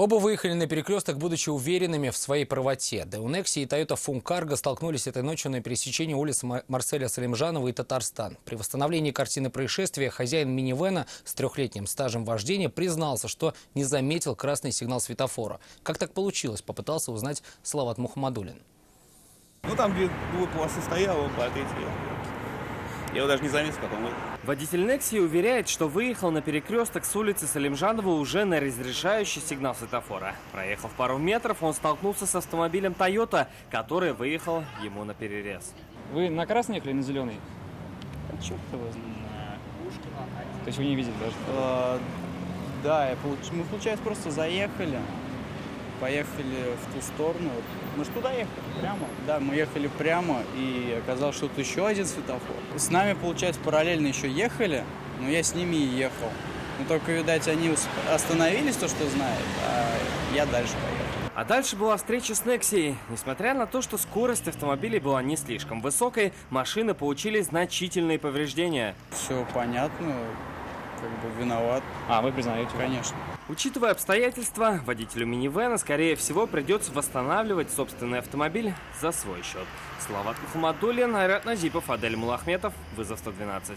Оба выехали на перекресток, будучи уверенными в своей правоте. Daewoo Nexia и Toyota Fung Cargo столкнулись этой ночью на пересечении улиц Марселя Салимжанова и Татарстан. При восстановлении картины происшествия хозяин минивэна с 3-летним стажем вождения признался, что не заметил красный сигнал светофора. Как так получилось, попытался узнать Салават Мухаммадуллин. Ну там две полосы стояло, он по третьей. Я его даже не заметил, как он выехал. Водитель Nexia уверяет, что выехал на перекресток с улицы Салимжанова уже на разрешающий сигнал светофора. Проехав пару метров, он столкнулся с автомобилем Toyota, который выехал ему на перерез. Вы на красный ехали или на зеленый? Черт его знает. То есть вы не видели даже? Да, мы, получается, просто заехали, поехали в ту сторону. Мы же туда ехали, прямо. Да, мы ехали прямо, и оказалось, что тут еще один светофор. С нами, получается, параллельно еще ехали, но я с ними и ехал. Но только, видать, они остановились, то, что знают, а я дальше поехал. А дальше была встреча с Nexia. Несмотря на то, что скорость автомобилей была не слишком высокой, машины получили значительные повреждения. Все понятно, как бы виноват. А, вы признаете? Конечно. Учитывая обстоятельства, водителю минивэна, скорее всего, придется восстанавливать собственный автомобиль за свой счет. Салават Мухаммадуллин, Айрат Назипов, Адель Мулахметов, Вызов 112.